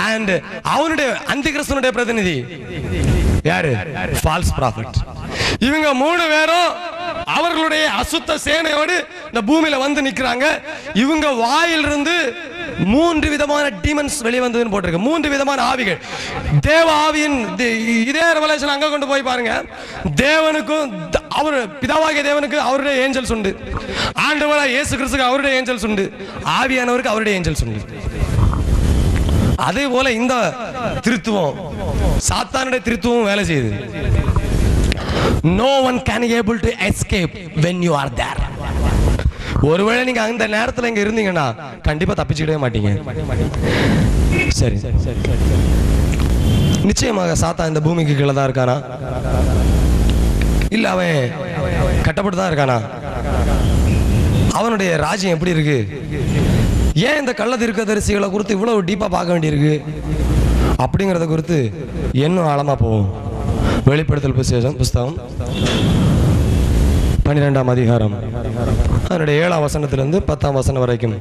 S1: அண்ட் அவனுடைய அந்தி கிறிஸ்துனுடைய பிரதிநிதி யாரு? False prophet. இவங்க 3 பேரும் அவர்களுடைய அசுத்த சேனையோடு இந்த பூமியில வந்து நிக்கிறாங்க. இவங்க வாயிலிருந்து 3 விதமான டீமன்ஸ் வெளியே வந்ததுன்னு போட்டிருக்கு. 3 விதமான ஆவிகள். தேவ ஆவியின் இதே ரெவலேஷன் அங்க கொண்டு போய் பாருங்க. தேவனுக்கும் அவர் பிதாவாகிய தேவனுக்கு அவருடைய ஏஞ்சல்ஸ் உண்டு. ஆண்டவராகிய இயேசு கிறிஸ்துவுக்கு அவருடைய ஏஞ்சல்ஸ் உண்டு. ஆவியானவருக்கு அவருடைய ஏஞ்சல்ஸ் உண்டு. அதே போல இந்த திருத்துவம், சாத்தானுடைய திருத்துவம் வேலை செய்யுது. No one can able to escape when you are there. ஒருவேளை நீங்க அந்த நேரத்துல இங்க இருந்தீங்கன்னா கண்டிப்பா தப்பிச்சுக்கவே மாட்டீங்க. சரி, நிச்சயமாக சாத்தான் இந்த பூமிக்கு கீழே தான் இருக்கானா? இல்ல அவன் கட்டப்பட்டு தான் இருக்கானா? அவனுடைய ராஜ்யம் எப்படி இருக்கு? ஏன் இந்த கள்ள தீர்க்கதரிசிகளை குறித்து இவ்வளவு டீப்பா பார்க்க வேண்டியிருக்கு அப்படிங்கறத குறித்து இன்னும் ஆழமா போவோம். வெளிப்படுத்தல் புஸ்தகம் 12ஆம் அதிகாரம் அதனுடைய 7ஆம் வசனத்திலிருந்து 10ஆம் வசனம் வரைக்கும்.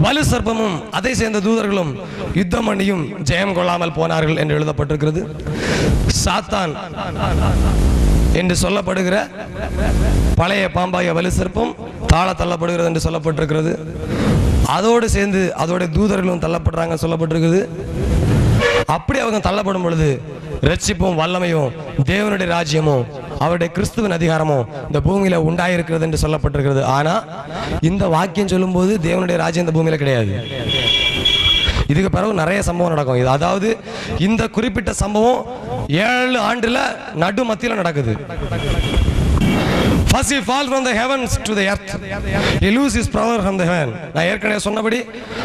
S1: வலு சர்ப்பமும் அதை சேர்ந்த தூதர்களும் யுத்தம் பண்ணியும் ஜெயம் கொள்ளாமல் போனார்கள் என்று எழுதப்பட்டிருக்கிறது. சாத்தான் என்று சொல்லப்படுகிற பழைய பாம்பாய வலு சர்ப்பம் தாழ தள்ளப்படுகிறது என்று சொல்லப்பட்டிருக்கிறது. அதோடு சேர்ந்து அதோட தூதர்களும் தள்ளப்படுறாங்க சொல்லப்பட்டிருக்குது. அப்படி அவங்க தள்ளப்படும் பொழுது ரட்சிப்பும் வல்லமையும் தேவனுடைய ராஜ்யமும் அவருடைய கிறிஸ்துவின் அதிகாரமும் இந்த பூமியில உண்டாயிருக்கிறது என்று சொல்லப்பட்டிருக்கிறது. ஆனா இந்த வாக்கியம் சொல்லும் போது தேவனுடைய ராஜ்யம் இந்த பூமியில கிடையாது. இதுக்கு பிறகு நிறைய சம்பவம் நடக்கும். இது அதாவது இந்த குறிப்பிட்ட சம்பவம் 7 ஆண்டுல நடு மத்தியில நடக்குது. First he falls from the heavens to the earth. He loses his power from the heaven. நான் ஏற்கனவே சொன்னபடி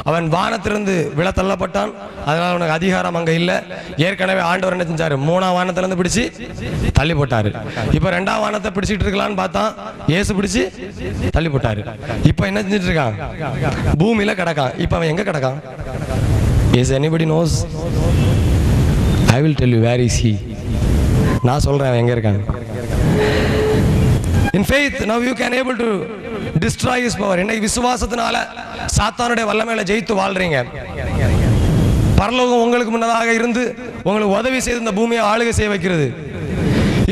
S1: அவன் வானத்திலிருந்து விழத்தள்ளப்பட்டான். அதனால அவனுக்கு அதிகாரம் அங்க இல்ல. ஏற்கனவே ஆண்டவர் என்ன செஞ்சாரு? 3ஆம் வானத்திலிருந்து பிடிச்சு தள்ளி போட்டாரு. இப்போ 2ஆம் வானத்தை பிடிச்சிட்டு இருக்கலாம்னு பார்த்தா இயேசு பிடிச்சு தள்ளி போட்டாரு. இப்போ என்ன செஞ்சிட்டு இருக்கான்? பூமியில கிடக்கான். இப்போ அவன் எங்க கிடக்கான்? Is anybody knows? I will tell you where is he. நான் சொல்றேன் அவன் எங்க இருக்கான். In faith now you can able to destroy his power. இன்னைக்கு விசுவாசத்தினால சாத்தானுடைய வல்லமையில ஜெயித்து வாழ்றீங்க. பரலோகம் உங்களுக்கு முன்னதாக இருந்து உங்களுக்கு உதவி செய்து இந்த பூமியை ஆளுகை செய்ய வைக்கிறது.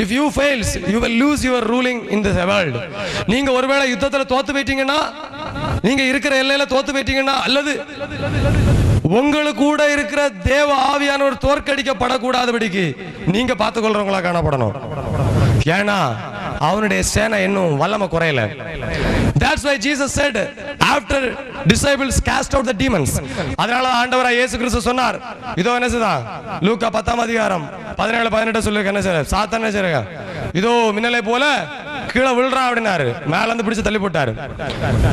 S1: If you fails you will lose your ruling in this world. நீங்க ஒருவேளை யுத்தத்துல தோத்து போயிட்டீங்கன்னா, நீங்க இருக்கிற எல்லையில தோத்து போயிட்டீங்கன்னா, அல்லது உங்களுக்கு கூட இருக்கிற தேவ ஆவியானவர் தோற்கடிக்கப்படக்கூடாதபடிக்கு நீங்க பார்த்துக்கொள்றவங்களா காணப்படணும். ஏன்னா அவனுடைய சேனை இன்னும் வல்லமை குறையல. That's why Jesus said after disciples cast out the demons. அதனால ஆண்டவராய் இயேசு கிறிஸ்து சொன்னார், இதோ என்ன செய்தான்? லூக்கா 10ஆம் அதிகாரம் 17-18 சொல்லுங்க. என்ன செய்ய? சாத்தான் என்ன செய்யறாங்க? இதோ மின்னலை போல கீழே விழுறான் அப்படின்னாரு. மேல இருந்து பிடிச்சு தள்ளி போட்டாரு.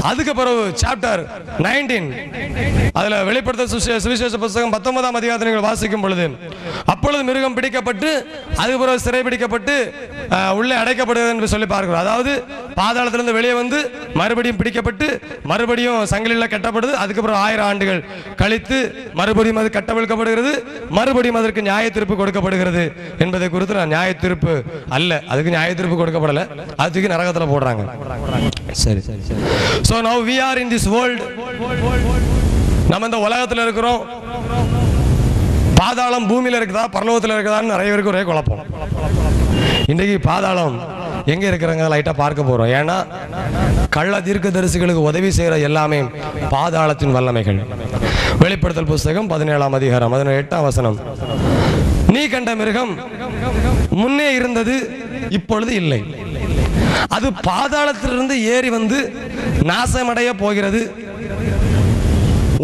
S1: அதுக்கு பிறகு சாப்டர் 19 அதுல வெளிப்படுத்தல் சுவிசேஷ புத்தகம் 19ஆம் அதிகாரத்தை நீங்கள் வாசிக்கும் பொழுது, அப்பொழுது மிருகம் பிடிக்கப்பட்டு அதுக்கு பிறகு சிறை பிடிக்கப்பட்டு உள்ளே அடைக்கப்படுகிறது என்று சொல்லி பார்க்கிறோம். அதாவது பாதாளத்திலிருந்து வெளியே வந்து மறுபடியும் பிடிக்கப்பட்டு மறுபடியும் சங்கிலியில் கட்டப்படுது. அதுக்கப்புறம் 1000 ஆண்டுகள் கழித்து மறுபடியும் அது கட்டவிழ்க்கப்படுகிறது. மறுபடியும் அதற்கு நியாய தீர்ப்பு கொடுக்கப்படுகிறது என்பதை குறித்து நான் நியாய தீர்ப்பு அல்ல, அதுக்கு நியாய தீர்ப்பு கொடுக்கப்படல, அதுக்கு நரகத்துல போடுறாங்க. சரி. So now we are in this world. நம்ம இந்த உலகத்துல இருக்கிறோம். பாதாளம் பூமியில இருக்குதா பரலோகத்துல இருக்குதான்னு நிறைய பேருக்கு ஒரே குழப்பம். இன்றைக்கு பாதாளம் எங்க இருக்கிறாங்க லைட்டா பார்க்க போறோம். ஏன்னா கள்ள தீர்க்கதரிசிகளுக்கு உதவி செய்யற எல்லாமே பாதாளத்தின் வல்லமைகள். வெளிப்படுத்தல் புத்தகம் 17ஆம் அதிகாரம் 18ஆம் வசனம், நீ கண்ட மிருகம் முன்னே இருந்தது இப்பொழுது இல்லை, அது பாதாளத்திலிருந்து ஏறி வந்து நாசமடைய போகிறது.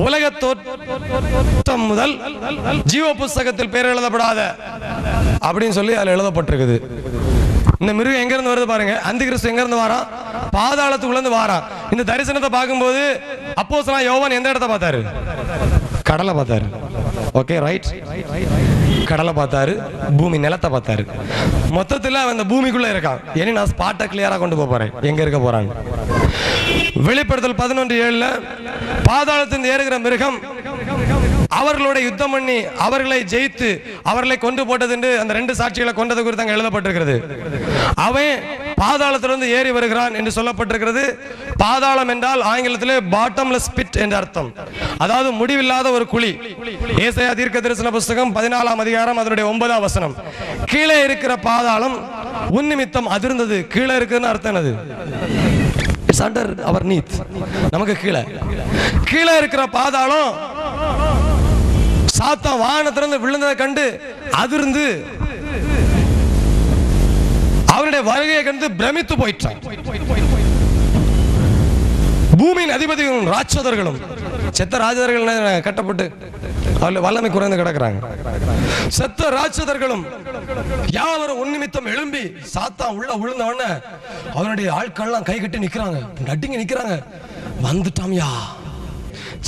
S1: உலக தோற்றம் முதல் ஜீவ புஸ்தகத்தில் பேர் எழுதப்படாத அப்படின்னு சொல்லி அதுல எழுதப்பட்டிருக்குது. இந்த மிருகம் எங்க இருந்து வருது பாருங்க. அந்த கிறிஸ்து எங்க இருந்து வாரான்? பாதாளத்துக்குள்ள இருந்து வாரான். இந்த தரிசனத்தை பார்க்கும்போது அப்போஸ்தலன் யோவான் எந்த இடத்தை பார்த்தாரு? கடலை பார்த்தாரு. ஓகே ரைட், கடலை பார்த்தாரு, பூமி நிலத்தை பார்த்தாரு. மொத்தத்தில் அவன் இந்த பூமிக்குள்ள இருக்கான். இனி நான் ஸ்பாட்டை கிளியரா கொண்டு போறேன் எங்க இருக்க போறாங்க. வெளிப்படுத்தல் 11:7 பாதாளத்தின் ஏறுகிற மிருகம் அவர்களோட யுத்தம் பண்ணி அவர்களை ஜெயித்து அவர்களை கொண்டு போட்டது என்று அந்த 2 சாட்சிகளை கொண்டது குறித்து அங்கே எழுதப்பட்டிருக்கிறது. அவன் பாதாளத்திலிருந்து ஏறி வருகிறான் என்று சொல்லப்பட்டிருக்கிறது. பாதாளம் என்றால் ஆங்கிலத்திலே பாட்டம்லெஸ் பிட் என்ற அர்த்தம், அதாவது முடிவில்லாத ஒரு குழி. ஏசாயா தீர்க்கதரிசன புத்தகம் 14ஆம் அதிகாரம் அதனுடைய 9ஆம் வசனம், கீழே இருக்கிற பாதாளம் உன் நிமித்தம் அதிர்ந்தது. கீழே இருக்குதுன்னு அர்த்தம் என்னது? இட்ஸ் அண்டர் அவர் நீத், நமக்கு கீழே. கீழே இருக்கிற பாதாளம் சாத்தான் வானத்திலிருந்து விழுந்ததை கண்டு அதிர்ந்து அவருடைய வருகையை கண்டு பிரமித்து போயிட்டான். பூமியின் அதிபதிகளும் ராட்சதர்களும் செத்த ராஜதர்கள் கட்டப்பட்டு அவர்கள் வல்லமை குறைந்து கிடக்கிறாங்க. செத்த ராட்சதர்களும் யாவரும் உன் நிமித்தம் எழும்பி சாத்தான் உள்ள விழுந்தவன அவனுடைய ஆட்கள்லாம் கை கட்டி நிக்கிறாங்க, நட்டிங்க நிக்கிறாங்க. வந்துட்டாம்யா.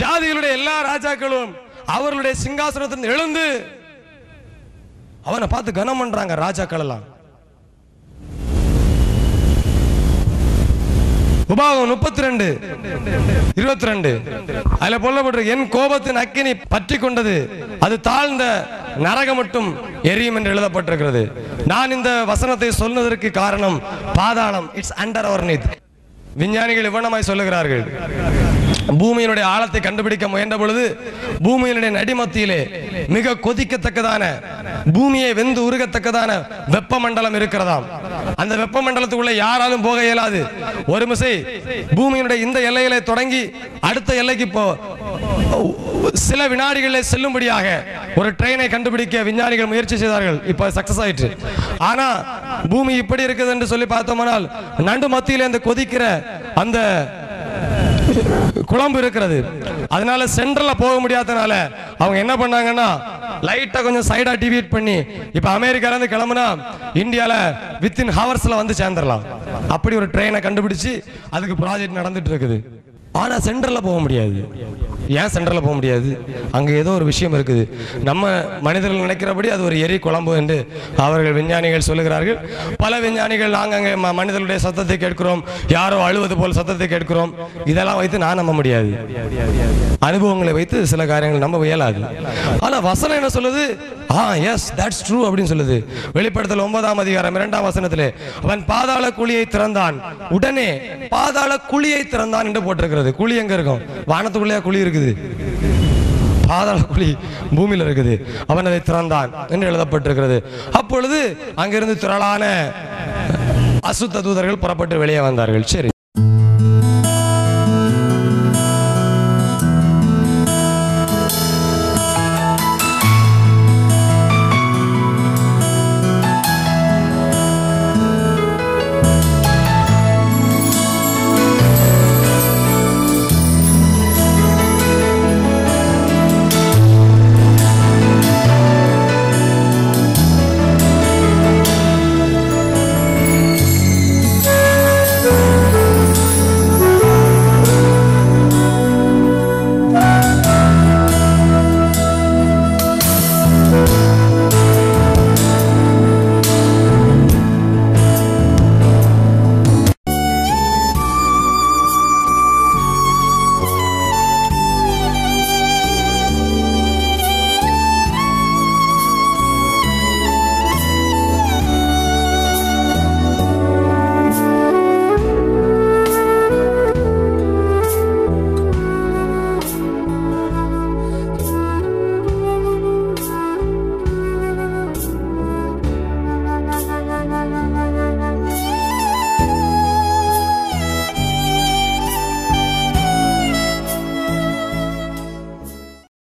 S1: ஜாதிகளுடைய எல்லா ராஜாக்களும் அவர்களுடைய சிங்காசனத்திலிருந்து எழுந்து அவனை பார்த்து கனம் பண்றாங்க. ராஜாக்கள் எல்லாம் உபாகம் 32:22 அதுல சொல்லப்பட்டிருக்கு, என் கோபத்தின் அக்கினி பற்றி கொண்டது, அது தாழ்ந்த நரகம் மட்டும் எரியும் என்று எழுதப்பட்டிருக்கிறது. நான் இந்த வசனத்தை சொன்னதற்கு காரணம் பாதாளம் இட்ஸ் அண்டர் அவர் நீத். விஞ்ஞானிகள் இவ்வளமாய் சொல்லுகிறார்கள், பூமியினுடைய ஆழத்தை கண்டுபிடிக்க முயன்ற பொழுது பூமியினுடைய நடிமத்தியிலே மிக கொதிக்கத்தக்கதான பூமியை வெந்து உருகத்தக்கதான வெப்பமண்டலம் இருக்கிறதாம். அந்த வெப்பமண்டலத்துக்குள்ள யாராலும் போக இயலாது. ஒரு முறை பூமியினுடைய இந்த எல்லைகளை தொடங்கி அடுத்த எல்லைக்கு சில வினாடிகளில் செல்லும்படியாக ஒரு ட்ரெயினை கண்டுபிடிக்க விஞ்ஞானிகள் முயற்சி செய்தார்கள். இப்ப சக்சஸ் ஆயிற்று. ஆனா பூமி இப்படி இருக்குது என்று சொல்லி பார்த்தோம்னால் நடு மத்தியிலே அந்த கொதிக்கிற அந்த குழம்பு இருக்கிறது. அதனால சென்ட்ரல்ல போக முடியாதனால அவங்க என்ன பண்ணாங்கன்னா லைட்டா கொஞ்சம் சைடா டிவியேட் பண்ணி இப்ப அமெரிக்கால இருந்து கிளம்புனா இந்தியால வித்தின் ஹவர்ஸ்ல வந்து சேர்ந்துடலாம். அப்படி ஒரு ட்ரெயினை கண்டுபிடிச்சு அதுக்கு ப்ராஜெக்ட் நடந்துட்டு இருக்குது. ஆனா சென்ட்ரல்ல போக முடியாது. ஏன் சென்ட்ரல்ல போக முடியாது? அங்க ஏதோ ஒரு விஷயம் இருக்குது. நம்ம மனிதர்கள் நினைக்கிறபடி அது ஒரு எரி குழம்பு என்று அவர்கள் விஞ்ஞானிகள் சொல்லுகிறார்கள். பல விஞ்ஞானிகள் நாங்கள் அங்கே மனிதர்களுடைய சத்தத்தை கேட்கிறோம், யாரோ அழுவது போல் சத்தத்தை கேட்கிறோம். இதெல்லாம் வைத்து நான் நம்ப முடியாது. அனுபவங்களை வைத்து சில காரியங்கள் நம்ப இயலாது. ஆனா வசனம் என்ன சொல்லுது? எஸ் தட்ஸ் ட்ரூ அப்படின்னு சொல்லுது. வெளிப்படுத்தல் 9ஆம் அதிகாரம் 2ஆம் வசனத்திலே அவன் பாதாள குழியை திறந்தான், உடனே பாதாள குழியை திறந்தான் என்று போட்டிருக்கிறது. குழி எங்க இருக்கும்? வானத்துக்குள்ளேயா குழி இருக்குது? பாதாள குழி பூமியில் இருக்குது. அவன் அதை திறந்தான் என்று எழுதப்பட்டிருக்கிறது. அப்பொழுது அங்கிருந்து திரளான அசுத்த தூதர்கள் புறப்பட்டு வெளியே வந்தார்கள். சரி,